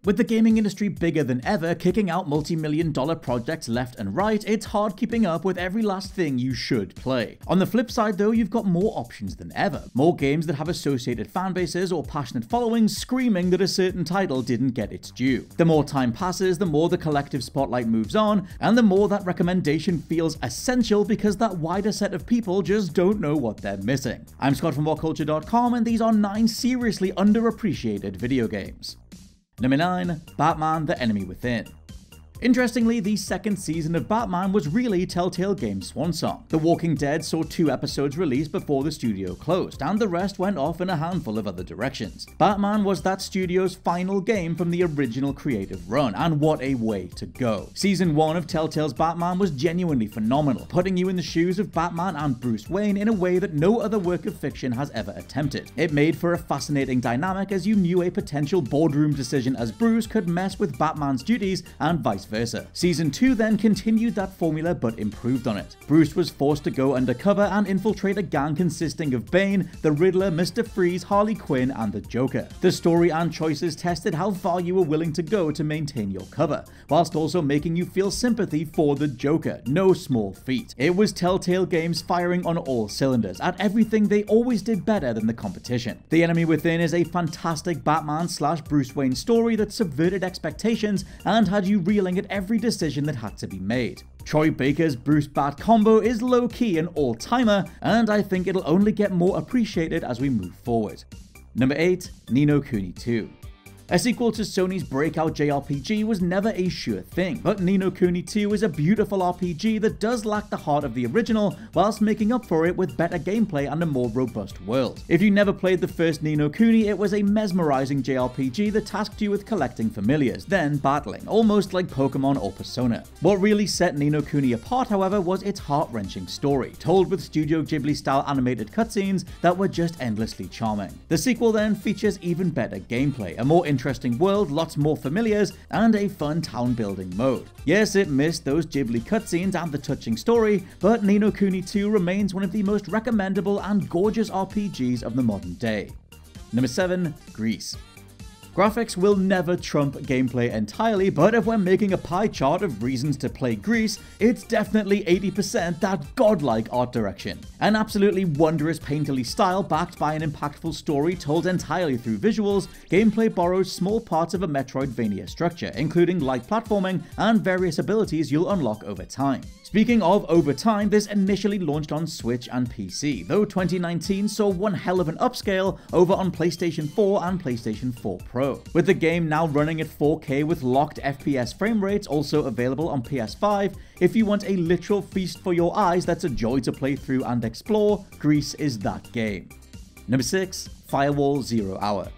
With the gaming industry bigger than ever, kicking out multi-million-dollar projects left and right, it's hard keeping up with every last thing you should play. On the flip side though, you've got more options than ever. More games that have associated fanbases or passionate followings screaming that a certain title didn't get its due. The more time passes, the more the collective spotlight moves on, and the more that recommendation feels essential because that wider set of people just don't know what they're missing. I'm Scott from WhatCulture.com, and these are 9 seriously underappreciated video games. Number 9. Batman: The Enemy Within. Interestingly, the second season of Batman was really Telltale Games' swan song. The Walking Dead saw 2 episodes released before the studio closed, and the rest went off in a handful of other directions. Batman was that studio's final game from the original creative run, and what a way to go. Season 1 of Telltale's Batman was genuinely phenomenal, putting you in the shoes of Batman and Bruce Wayne in a way that no other work of fiction has ever attempted. It made for a fascinating dynamic as you knew a potential boardroom decision as Bruce could mess with Batman's duties and vice versa. Season 2 then continued that formula but improved on it. Bruce was forced to go undercover and infiltrate a gang consisting of Bane, the Riddler, Mr. Freeze, Harley Quinn, and the Joker. The story and choices tested how far you were willing to go to maintain your cover, whilst also making you feel sympathy for the Joker, no small feat. It was Telltale Games firing on all cylinders, at everything they always did better than the competition. The Enemy Within is a fantastic Batman/Bruce Wayne story that subverted expectations and had you reeling at every decision that had to be made. Troy Baker's Bruce Bat combo is low-key an all-timer, and I think it'll only get more appreciated as we move forward. Number 8. Ni no Kuni 2. A sequel to Sony's breakout JRPG was never a sure thing, but Ni no Kuni 2 is a beautiful RPG that does lack the heart of the original, whilst making up for it with better gameplay and a more robust world. If you never played the first Ni no Kuni, it was a mesmerizing JRPG that tasked you with collecting familiars, then battling, almost like Pokemon or Persona. What really set Ni no Kuni apart, however, was its heart-wrenching story, told with Studio Ghibli-style animated cutscenes that were just endlessly charming. The sequel then features even better gameplay, a more interesting world, lots more familiars, and a fun town building mode. Yes, it missed those Ghibli cutscenes and the touching story, but Ni no Kuni 2 remains one of the most recommendable and gorgeous RPGs of the modern day. Number 7. Grease. Graphics will never trump gameplay entirely, but if we're making a pie chart of reasons to play Grease, it's definitely 80% that godlike art direction. An absolutely wondrous painterly style backed by an impactful story told entirely through visuals, gameplay borrows small parts of a Metroidvania structure, including light platforming and various abilities you'll unlock over time. Speaking of over time, this initially launched on Switch and PC, though 2019 saw one hell of an upscale over on PlayStation 4 and PlayStation 4 Pro. With the game now running at 4K with locked FPS frame rates, also available on PS5, if you want a literal feast for your eyes that's a joy to play through and explore, Grease is that game. Number 6. Firewall 0 Hour.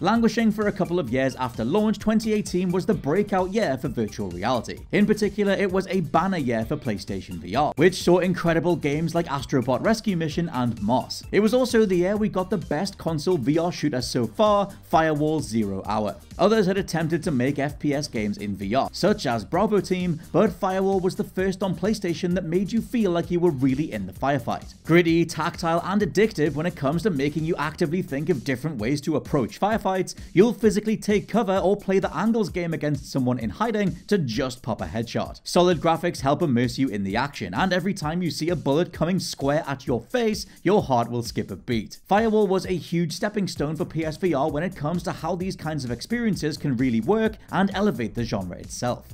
Languishing for a couple of years after launch, 2018 was the breakout year for virtual reality. In particular, it was a banner year for PlayStation VR, which saw incredible games like Astrobot Rescue Mission and Moss. It was also the year we got the best console VR shooter so far, Firewall 0 Hour. Others had attempted to make FPS games in VR, such as Bravo Team, but Firewall was the first on PlayStation that made you feel like you were really in the firefight. Gritty, tactile, and addictive when it comes to making you actively think of different ways to approach firefights. You'll physically take cover or play the angles game against someone in hiding to just pop a headshot. Solid graphics help immerse you in the action, and every time you see a bullet coming square at your face, your heart will skip a beat. Firewall was a huge stepping stone for PSVR when it comes to how these kinds of experiences can really work and elevate the genre itself.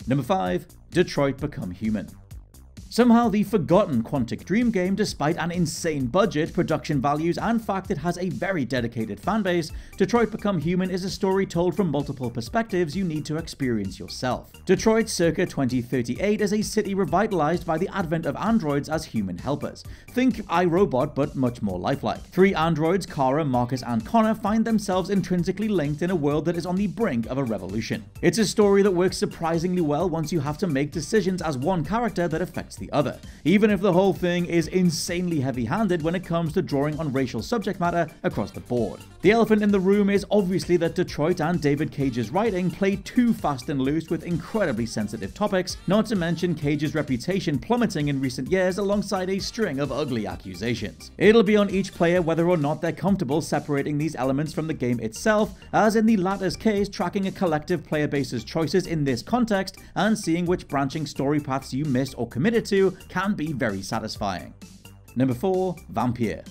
Number 5. Detroit: Become Human. Somehow the forgotten Quantic Dream game, despite an insane budget, production values, and fact it has a very dedicated fanbase, Detroit: Become Human is a story told from multiple perspectives you need to experience yourself. Detroit circa 2038 is a city revitalized by the advent of androids as human helpers. Think iRobot, but much more lifelike. 3 androids, Kara, Marcus, and Connor, find themselves intrinsically linked in a world that is on the brink of a revolution. It's a story that works surprisingly well once you have to make decisions as one character that affects the the other, even if the whole thing is insanely heavy-handed when it comes to drawing on racial subject matter across the board. The elephant in the room is obviously that Detroit and David Cage's writing play too fast and loose with incredibly sensitive topics, not to mention Cage's reputation plummeting in recent years alongside a string of ugly accusations. It'll be on each player whether or not they're comfortable separating these elements from the game itself, as in the latter's case, tracking a collective player base's choices in this context and seeing which branching story paths you missed or committed to can be very satisfying. Number 4. VAMPYR.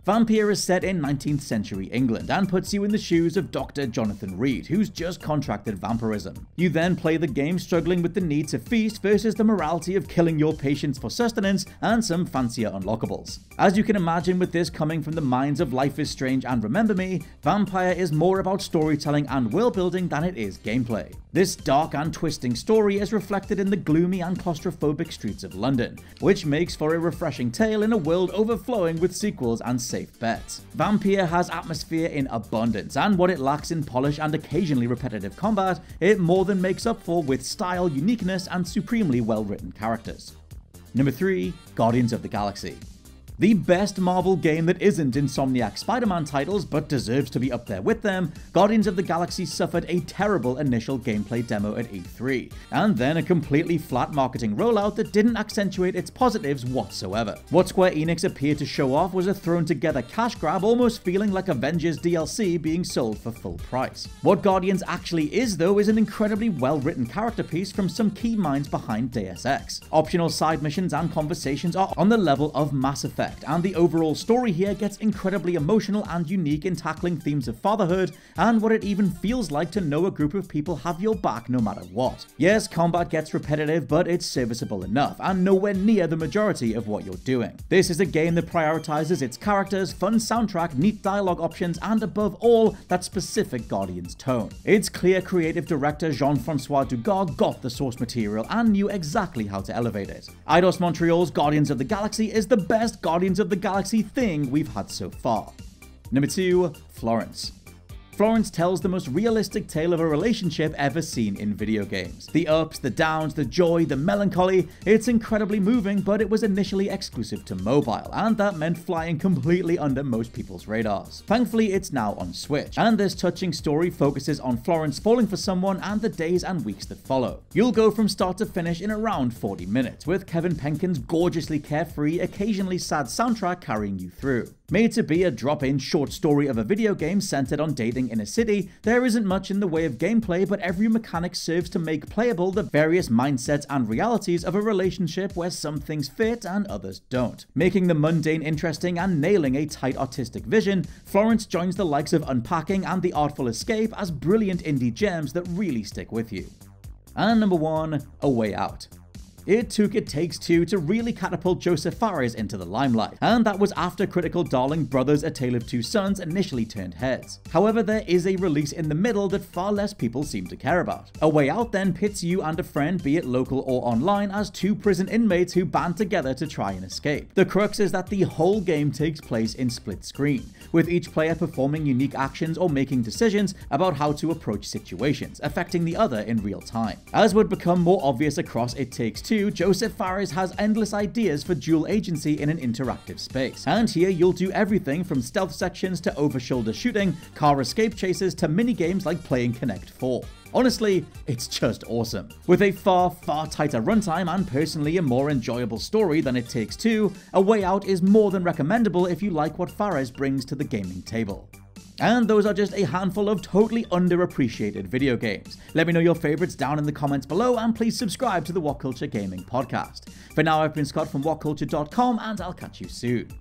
VAMPYR is set in 19th century England and puts you in the shoes of Dr. Jonathan Reed, who's just contracted vampirism. You then play the game struggling with the need to feast versus the morality of killing your patients for sustenance and some fancier unlockables. As you can imagine, with this coming from the minds of Life is Strange and Remember Me, VAMPYR is more about storytelling and world building than it is gameplay. This dark and twisting story is reflected in the gloomy and claustrophobic streets of London, which makes for a refreshing tale in a world overflowing with sequels and safe bets. VAMPYR has atmosphere in abundance, and what it lacks in polish and occasionally repetitive combat, it more than makes up for with style, uniqueness, and supremely well-written characters. Number 3. Guardians of the Galaxy. The best Marvel game that isn't Insomniac Spider-Man titles but deserves to be up there with them, Guardians of the Galaxy suffered a terrible initial gameplay demo at E3, and then a completely flat marketing rollout that didn't accentuate its positives whatsoever. What Square Enix appeared to show off was a thrown together cash grab, almost feeling like Avengers DLC being sold for full price. What Guardians actually is though is an incredibly well-written character piece from some key minds behind Deus Ex. Optional side missions and conversations are on the level of Mass Effect, and the overall story here gets incredibly emotional and unique in tackling themes of fatherhood and what it even feels like to know a group of people have your back no matter what. Yes, combat gets repetitive, but it's serviceable enough and nowhere near the majority of what you're doing. This is a game that prioritizes its characters, fun soundtrack, neat dialogue options, and above all, that specific Guardians tone. Its clear creative director Jean-Francois Dugard got the source material and knew exactly how to elevate it. Eidos Montreal's Guardians of the Galaxy is the best Guardians of the Galaxy thing we've had so far. Number 2. Florence. Florence tells the most realistic tale of a relationship ever seen in video games. The ups, the downs, the joy, the melancholy, it's incredibly moving, but it was initially exclusive to mobile, and that meant flying completely under most people's radars. Thankfully, it's now on Switch, and this touching story focuses on Florence falling for someone and the days and weeks that follow. You'll go from start to finish in around 40 minutes, with Kevin Penkin's gorgeously carefree, occasionally sad soundtrack carrying you through. Made to be a drop-in short story of a video game centered on dating in a city, there isn't much in the way of gameplay, but every mechanic serves to make playable the various mindsets and realities of a relationship where some things fit and others don't. Making the mundane interesting and nailing a tight artistic vision, Florence joins the likes of Unpacking and The Artful Escape as brilliant indie gems that really stick with you. And number 1, A Way Out. It took It Takes Two to really catapult Joseph Fares into the limelight, and that was after critical darling Brothers: A Tale of Two Sons initially turned heads. However, there is a release in the middle that far less people seem to care about. A Way Out then pits you and a friend, be it local or online, as two prison inmates who band together to try and escape. The crux is that the whole game takes place in split screen, with each player performing unique actions or making decisions about how to approach situations, affecting the other in real time. As would become more obvious across It Takes Two, Joseph Fares has endless ideas for dual agency in an interactive space, and here you'll do everything from stealth sections to over-shoulder shooting, car escape chases to mini-games like playing Connect 4. Honestly, it's just awesome. With a far tighter runtime and personally a more enjoyable story than It Takes Two, A Way Out is more than recommendable if you like what Fares brings to the gaming table. And those are just a handful of totally underappreciated video games. Let me know your favorites down in the comments below, and please subscribe to the WhatCulture Gaming Podcast. For now, I've been Scott from WhatCulture.com, and I'll catch you soon.